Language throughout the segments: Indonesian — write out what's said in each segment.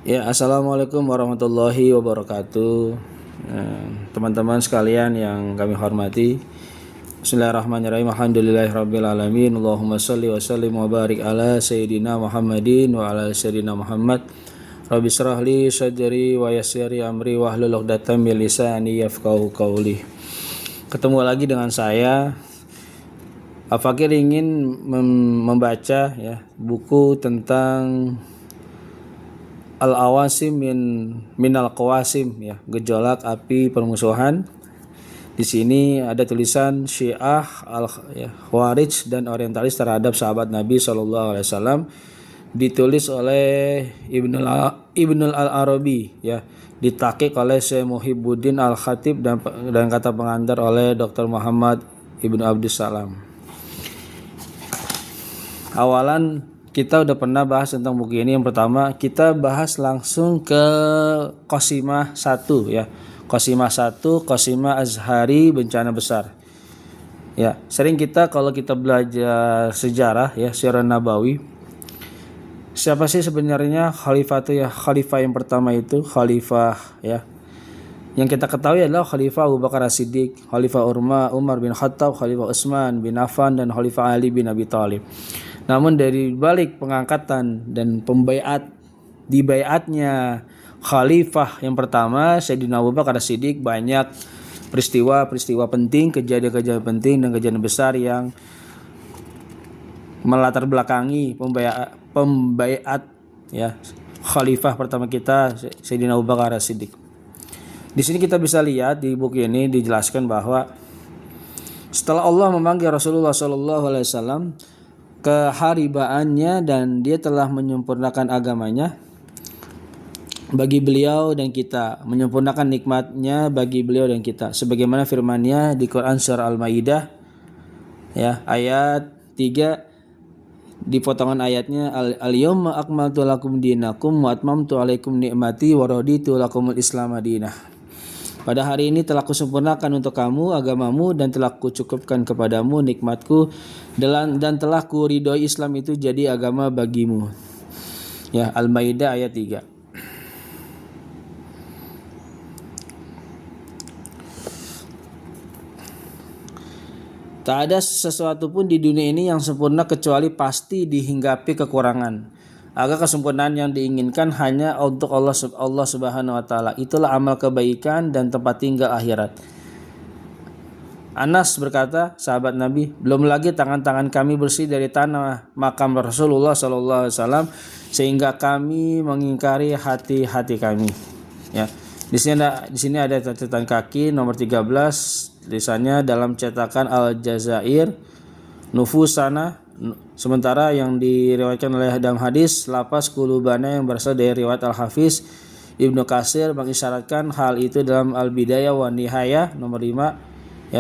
Ya, assalamualaikum warahmatullahi wabarakatuh. Teman-teman sekalian yang kami hormati, Bismillahirrahmanirrahim. Alhamdulillahirabbil alamin. Allahumma shalli wa sallim wa barik ala sayyidina Muhammadin wa ala sayyidina Muhammad. Rabbi shrah li sadri wa yassir li amri wahlul 'uqdatam min lisani yafqahu qawli. Ketemu lagi dengan saya. Al-Fakir ingin membaca buku tentang Al-Awasim minal Qawasim, gejolak api permusuhan. Di sini ada tulisan Syiah Khawarij dan orientalis terhadap sahabat Nabi SAW, ditulis oleh Ibnul Al-Arabi, ditakik oleh Syekh Muhibbuddin Al-Khatib dan kata pengantar oleh Dr. Muhammad Ibnu Abdussalam. Awalan kita udah pernah bahas tentang buku ini. Yang pertama kita bahas langsung ke Qasimah 1 Qasimah 1, Qasimah Azhari, bencana besar. Sering kita kalau kita belajar sejarah Sirah Nabawi, siapa sih sebenarnya khalifah itu khalifah yang pertama itu khalifah yang kita ketahui adalah Khalifah Abu Bakar As-Siddiq, Khalifah Umar bin Khattab, Khalifah Utsman bin Affan, dan Khalifah Ali bin Abi Thalib. Namun dari balik pengangkatan dan dibaiatnya Khalifah yang pertama Sayyidina Abu Bakar As-Siddiq, banyak peristiwa-peristiwa penting, kejadian-kejadian penting dan kejadian besar yang melatar belakangi pembaiat Khalifah pertama kita Sayyidina Abu Bakar As-Siddiq. Di sini kita bisa lihat di buku ini dijelaskan bahwa setelah Allah memanggil Rasulullah SAW keharibaannya dan dia telah menyempurnakan agamanya bagi beliau dan kita, menyempurnakan nikmatnya bagi beliau dan kita, sebagaimana firman-Nya di Quran surah Al-Maidah ayat 3, di potongan ayatnya, al-yawma akmaltu lakum dinakum wa atmamtu alaikum ni'mati wa raditu lakumul islam madinah. Pada hari ini telah kusempurnakan untuk kamu agamamu dan telah kucukupkan kepadamu nikmatku dan telah kuridhoi Islam itu jadi agama bagimu. Al-Maidah ayat 3. Tak ada sesuatu pun di dunia ini yang sempurna kecuali pasti dihinggapi kekurangan. Agar kesempurnaan yang diinginkan hanya untuk Allah Subhanahu wa taala. Itulah amal kebaikan dan tempat tinggal akhirat. Anas berkata, sahabat Nabi, belum lagi tangan-tangan kami bersih dari tanah makam Rasulullah SAW sehingga kami mengingkari hati-hati kami. Di sini ada catatan kaki nomor 13, tulisannya dalam cetakan Al-Jazair Nufusana. Sementara yang diriwayatkan oleh dalam hadis lapas kulubana yang berasal dari riwayat Al-Hafiz Ibnu Katsir mengisyaratkan hal itu dalam Al-Bidayah wa Nihayah nomor 5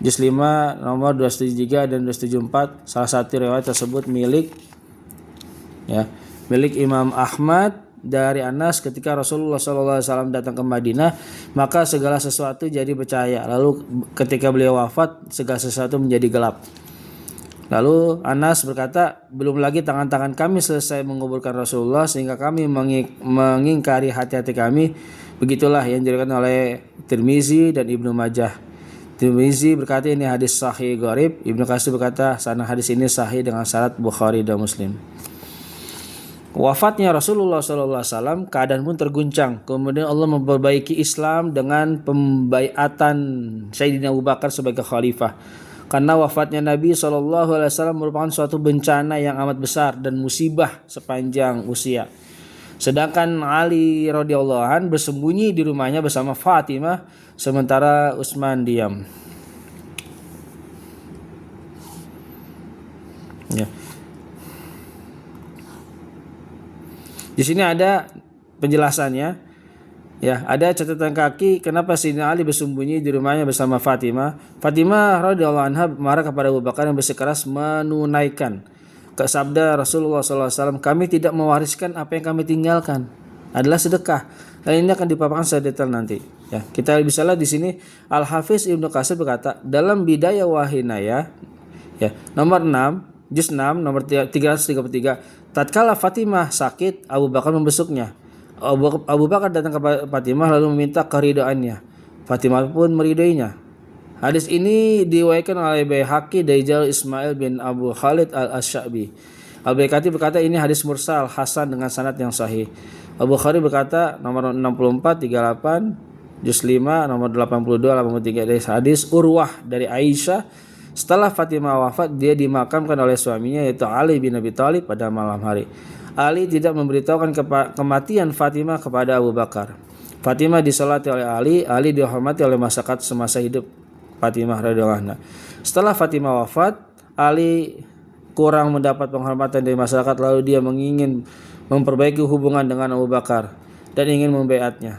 juz 5 nomor 273 dan 274. Salah satu riwayat tersebut milik Imam Ahmad dari Anas, ketika Rasulullah SAW datang ke Madinah maka segala sesuatu jadi bercahaya, lalu ketika beliau wafat segala sesuatu menjadi gelap. Lalu Anas berkata, belum lagi tangan-tangan kami selesai menguburkan Rasulullah sehingga kami mengingkari hati-hati kami. Begitulah yang diriwayatkan oleh Tirmizi dan Ibnu Majah. Tirmizi berkata ini hadis sahih gharib. Ibnu Katsir berkata sanad hadis ini sahih dengan syarat Bukhari dan Muslim. Wafatnya Rasulullah SAW, keadaan pun terguncang. Kemudian Allah memperbaiki Islam dengan pembaiatan Sayyidina Abu Bakar sebagai khalifah. Karena wafatnya Nabi SAW merupakan suatu bencana yang amat besar dan musibah sepanjang usia. Sedangkan Ali radhiyallahu an bersembunyi di rumahnya bersama Fatimah, sementara Utsman diam. Di sini ada penjelasannya. Ada catatan kaki kenapa Sayyidina Ali bersembunyi di rumahnya bersama Fatimah. Fatimah radhiyallahu anha marah kepada Abu Bakar yang bersikeras menunaikan sabda Rasulullah SAW, kami tidak mewariskan apa yang kami tinggalkan, adalah sedekah. Dan ini akan dipaparkan secara detail nanti. Kita bisa lihat di sini Al-Hafiz Ibnu Katsir berkata dalam Bidayah wa Hinayah nomor 6 juz 6 nomor 333, Tatkala Fatimah sakit, Abu Bakar membesuknya. Abu Bakar datang ke Fatimah lalu meminta keridoannya. Fatimah pun meridainya. Hadis ini diriwayatkan oleh Baihaqi dari Jalal Ismail bin Abu Khalid al-Asy'abi. Al-Baihaqi berkata ini hadis mursal hasan dengan sanad yang sahih. Abu Khalid berkata nomor 64 38 juz 5 nomor 82 83 dari hadis Urwah dari Aisyah. Setelah Fatimah wafat, dia dimakamkan oleh suaminya yaitu Ali bin Abi Thalib pada malam hari. Ali tidak memberitahukan kematian Fatimah kepada Abu Bakar. Fatimah disolati oleh Ali dihormati oleh masyarakat semasa hidup Fatimah radhiyallahu anha. Setelah Fatimah wafat, Ali kurang mendapat penghormatan dari masyarakat lalu dia ingin memperbaiki hubungan dengan Abu Bakar dan ingin membaiatnya.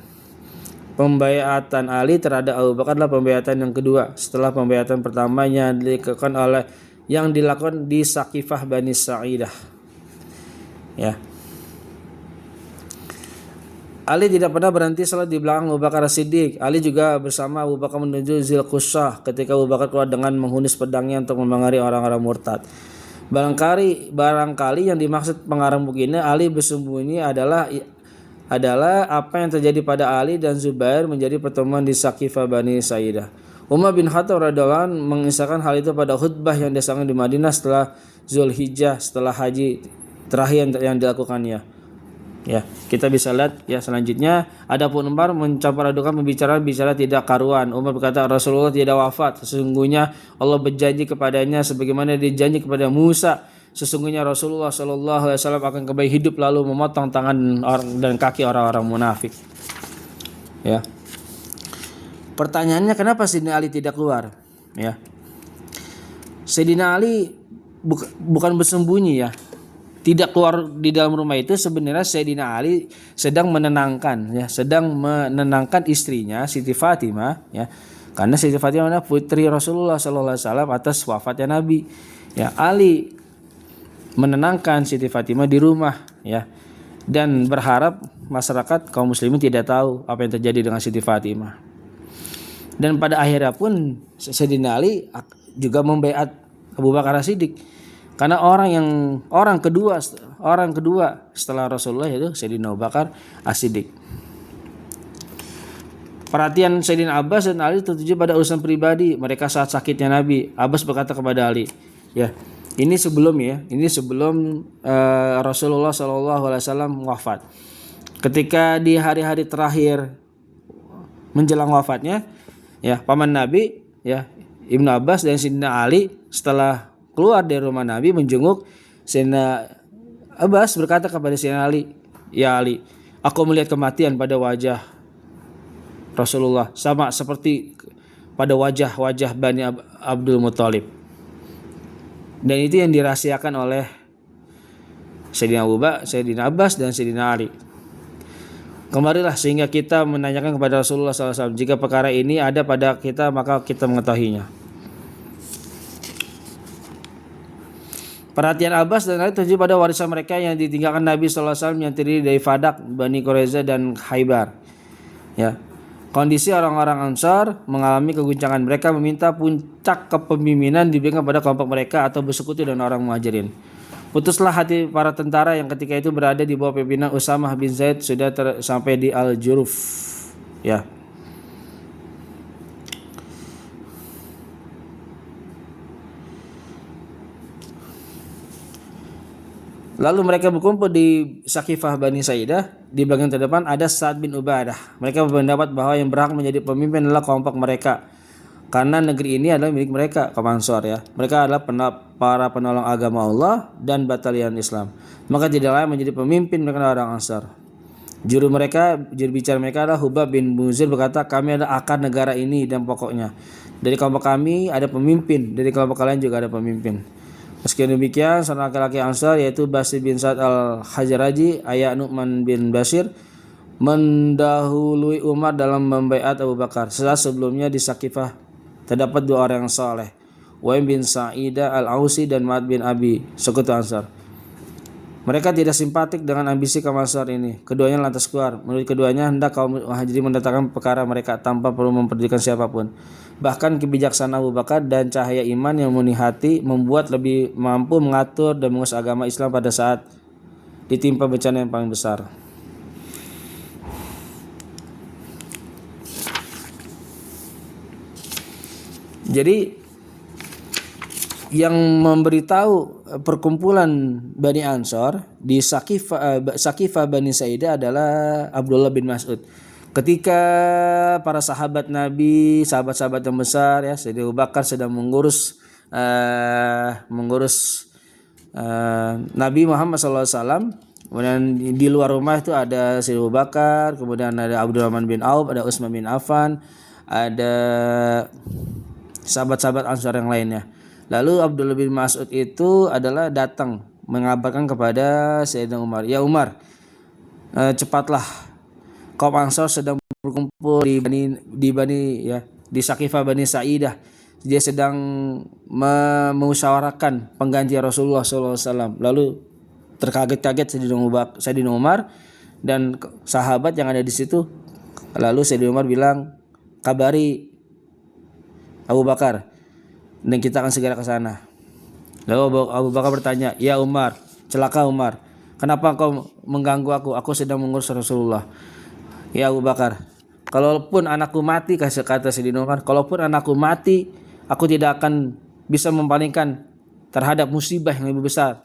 Pembaiatan Ali terhadap Abu Bakar adalah pembaiatan yang kedua setelah pembaiatan pertamanya yang dilakukan di Saqifah Bani Sa'idah. Ya. Ali tidak pernah berhenti salat di belakang Abu Bakar As-Siddiq. Ali juga bersama Abu Bakar menuju Zilqusyah ketika Abu Bakar keluar dengan menghunus pedangnya untuk memengari orang-orang murtad. Barangkali yang dimaksud pengarang begini Ali bersembunyi adalah apa yang terjadi pada Ali dan Zubair menjadi pertemuan di Saqifah Bani Sa'idah. Umar bin Khattab radhiyallahu anhu mengisahkan hal itu pada khutbah yang disampaikan di Madinah setelah Zulhijjah, setelah haji terakhir yang dilakukannya. Ya, kita bisa lihat ya selanjutnya. Adapun Umar mencampur adukan bicara tidak karuan. Umar berkata Rasulullah tidak wafat. Sesungguhnya Allah berjanji kepadanya sebagaimana dijanji kepada Musa. Sesungguhnya Rasulullah Shallallahu Alaihi Wasallam akan kembali hidup lalu memotong tangan dan kaki orang-orang munafik. Ya. Pertanyaannya kenapa Sayyidina Ali tidak keluar? Ya. Sayyidina Ali bukan bersembunyi ya. Tidak keluar di dalam rumah itu sebenarnya Sayyidina Ali sedang menenangkan istrinya Siti Fatimah ya. Karena Siti Fatimah adalah putri Rasulullah Shallallahu Alaihi Wasallam atas wafatnya Nabi. Ya, Ali menenangkan Siti Fatimah di rumah ya dan berharap masyarakat kaum muslimin tidak tahu apa yang terjadi dengan Siti Fatimah. Dan pada akhirnya pun Sayyidina Ali juga membaiat Abu Bakar As-Siddiq karena orang kedua setelah Rasulullah yaitu Sayyidina Abu Bakar As-Siddiq. Perhatian Sayyidina Abbas dan Ali tertuju pada urusan pribadi mereka saat sakitnya Nabi. Abbas berkata kepada Ali, ya, ini sebelum Rasulullah SAW wafat. Ketika di hari-hari terakhir menjelang wafatnya, ya paman Nabi, ya Ibnu Abbas dan Sayyidina Ali setelah keluar dari rumah Nabi menjenguk Sayyidina Abbas berkata kepada Sayyidina Ali, ya Ali, aku melihat kematian pada wajah Rasulullah sama seperti pada wajah-wajah Bani Abdul Muthalib. Dan itu yang dirahasiakan oleh Sayyidina Abbas dan Sayyidina Ali. Kemarilah sehingga kita menanyakan kepada Rasulullah SAW. Jika perkara ini ada pada kita maka kita mengetahuinya. Perhatian Abbas dan Ali tertuju pada warisan mereka yang ditinggalkan Nabi SAW yang terdiri dari Fadak, Bani Quraiza dan Khaybar. Ya. Kondisi orang-orang Ansar mengalami keguncangan. Mereka meminta puncak kepemimpinan diberikan pada kelompok mereka atau bersekutu dengan orang Muhajirin. Putuslah hati para tentara yang ketika itu berada di bawah pimpinan Usamah bin Zaid sudah sampai di Al-Juruf. Ya. Lalu mereka berkumpul di Saqifah Bani Sa'idah. Di bagian terdepan ada Sa'ad bin Ubadah. Mereka berpendapat bahwa yang berhak menjadi pemimpin adalah kelompok mereka, karena negeri ini adalah milik mereka, kaum Ansar ya. Mereka adalah para penolong agama Allah dan batalion Islam. Maka tidak layak menjadi pemimpin mereka orang Ansar. Juru bicara mereka adalah Hubab bin Munzir berkata, kami adalah akar negara ini dan pokoknya. Dari kelompok kami ada pemimpin, dari kelompok kalian juga ada pemimpin. Meski demikian, seorang laki-laki Ansar yaitu Basir bin Sa'ad al-Khazraji, ayah Nu'man bin Bashir, mendahului Umar dalam membaiat Abu Bakar. Sesaat sebelumnya di Saqifah terdapat dua orang yang saleh, Waim bin Sa'idah al-Ausi dan Ma'ad bin Abi, sekutu Ansar. Mereka tidak simpatik dengan ambisi kaum Ansar ini. Keduanya lantas keluar. Menurut keduanya hendak kaum Muhajirin mendatangkan perkara mereka tanpa perlu memperdulikan siapapun. Bahkan kebijaksanaan Abu Bakar dan cahaya iman yang murni hati membuat lebih mampu mengatur dan mengurus agama Islam pada saat ditimpa bencana yang paling besar. Jadi yang memberitahu perkumpulan Bani Ansor di Saqifah Bani Saidah adalah Abdullah bin Mas'ud. Ketika para sahabat Nabi, sahabat-sahabat yang besar ya, Sayyidina Abu Bakar sedang mengurus Nabi Muhammad SAW. Kemudian di luar rumah itu ada Sayyidina Abu Bakar, kemudian ada Abdurrahman bin Auf, ada Utsman bin Affan, ada sahabat-sahabat Ansar yang lainnya. Lalu Abdullah bin Mas'ud itu adalah datang mengabarkan kepada Sayyidina Umar, "Ya Umar, cepatlah, kaum Ansar sedang berkumpul di Saqifah Bani Sa'idah. Dia sedang memusyawarahkan pengganti Rasulullah SAW." Lalu terkaget-kaget Sayyidina Umar dan sahabat yang ada di situ. Lalu Sayyidina Umar bilang, "Kabari Abu Bakar dan kita akan segera ke sana." Lalu Abu Bakar bertanya, "Ya Umar, celaka Umar, kenapa kau mengganggu aku? Aku sedang mengurus Rasulullah." "Ya Abu Bakar, kalaupun anakku mati," kata Sayyidina Umar, "kalaupun anakku mati, aku tidak akan bisa mempalingkan terhadap musibah yang lebih besar."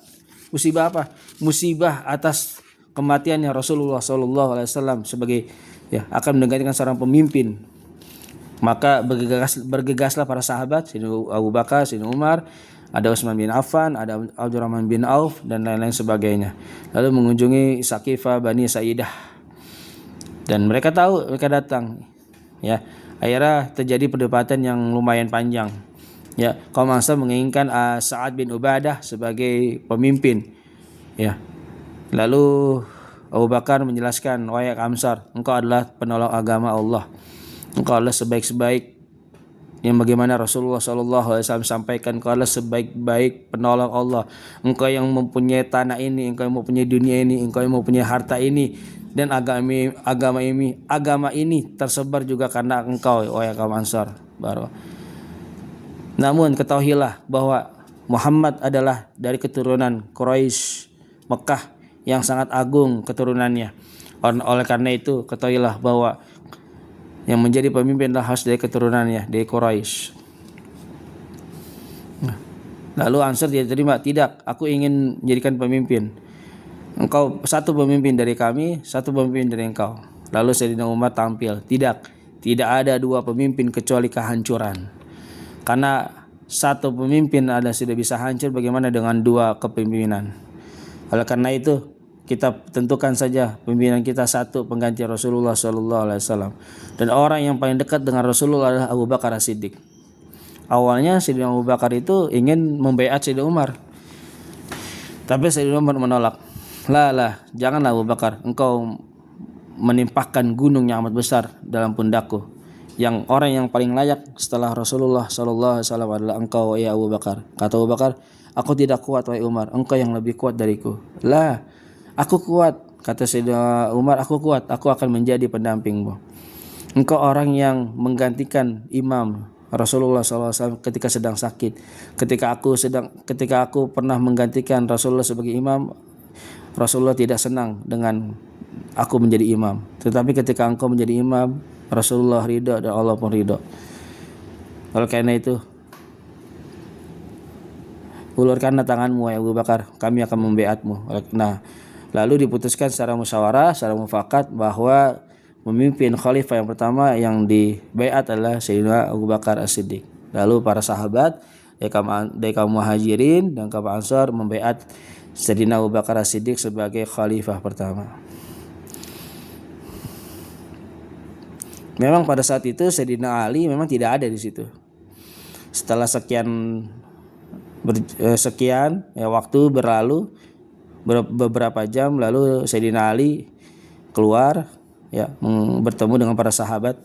Musibah apa? Musibah atas kematiannya Rasulullah SAW sebagai akan menggantikan seorang pemimpin. Maka bergegaslah para sahabat, Sayyidina Abu Bakar, Sayyidina Umar, ada Utsman bin Affan, ada Abdurrahman bin Auf dan lain-lain sebagainya. Lalu mengunjungi Saqifah Bani Sa'idah. Dan mereka tahu, mereka datang. Ya, akhirnya terjadi perdebatan yang lumayan panjang. Ya, kaum Ansar menginginkan Sa'ad bin Ubadah sebagai pemimpin. Ya. Lalu Abu Bakar menjelaskan, "Wahai Ansar, engkau adalah penolong agama Allah. Engkau adalah sebaik-sebaik yang bagaimana Rasulullah SAW sampaikan, engkau adalah sebaik-baik penolong Allah. Engkau yang mempunyai tanah ini, engkau yang mempunyai dunia ini, engkau yang mempunyai harta ini, dan agama ini tersebar juga karena engkau, wahai kaum Ansar." Namun ketahuilah bahwa Muhammad adalah dari keturunan Quraisy Mekah yang sangat agung keturunannya. Oleh karena itu ketahuilah bahwa yang menjadi pemimpin adalah harus dari keturunannya, dari Quraisy. Lalu Ansar dia terima, "Tidak, aku ingin menjadikan pemimpin. Engkau satu pemimpin dari kami, satu pemimpin dari engkau." Lalu Sayyidina Umar tampil, "Tidak ada dua pemimpin kecuali kehancuran. Karena satu pemimpin sudah bisa hancur, bagaimana dengan dua kepemimpinan? Oleh karena itu kita tentukan saja pimpinan kita satu, pengganti Rasulullah SAW. Dan orang yang paling dekat dengan Rasulullah adalah Abu Bakar As-Siddiq." Awalnya Sayyidina Abu Bakar itu ingin membaiat Sayyidina Umar, tapi Sayyidina Umar menolak. Lah, janganlah Abu Bakar, engkau menimpahkan gunung yang amat besar dalam pundakku. Yang orang yang paling layak setelah Rasulullah SAW adalah engkau, ya Abu Bakar. Kata Abu Bakar, "Aku tidak kuat, wahai Umar, engkau yang lebih kuat dariku." "Lah, aku kuat," kata Sayyidina Umar, "aku kuat, aku akan menjadi pendampingmu. Engkau orang yang menggantikan imam Rasulullah SAW ketika sedang sakit. Ketika aku pernah menggantikan Rasulullah sebagai imam, Rasulullah tidak senang dengan aku menjadi imam. Tetapi ketika engkau menjadi imam, Rasulullah ridha dan Allah pun ridha. Oleh karena itu, ulurkanlah tanganmu, wahai Abu Bakar, kami akan membaiatmu." Nah, lalu diputuskan secara musyawarah, secara mufakat bahwa pemimpin khalifah yang pertama yang dibaiat adalah Sayyidina Abu Bakar As-Siddiq. Lalu para sahabat dari kaum Muhajirin dan kaum Ansar membaiat Sayyidina Abu Bakar As-Siddiq sebagai khalifah pertama. Memang pada saat itu Sayyidina Ali memang tidak ada di situ. Setelah sekian waktu berlalu, beberapa jam lalu Sayyidina Ali keluar bertemu dengan para sahabat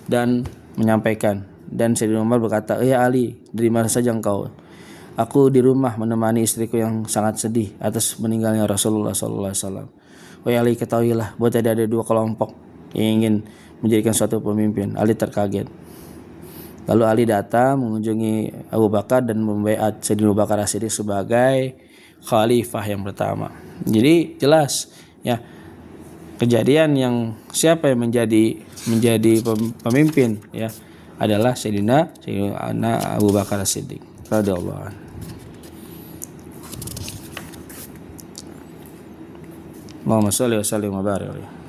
dan menyampaikan. Dan Sayyidina Umar berkata, "Ya Ali, dari mana saja engkau?" "Aku di rumah menemani istriku yang sangat sedih atas meninggalnya Rasulullah SAW." "Wahai Ali, ketahuilah bahwa tidak ada dua kelompok yang ingin menjadikan suatu pemimpin." Ali terkaget. Lalu Ali datang mengunjungi Abu Bakar dan membaiat Sayyidina Abu Bakar As-Siddiq sebagai khalifah yang pertama. Jadi jelas ya, kejadian yang siapa yang menjadi pemimpin ya adalah Sayyidina Abu Bakar As-Siddiq radhiyallahu anhu. Allahumma shalli wa sallim wa barik alaihi.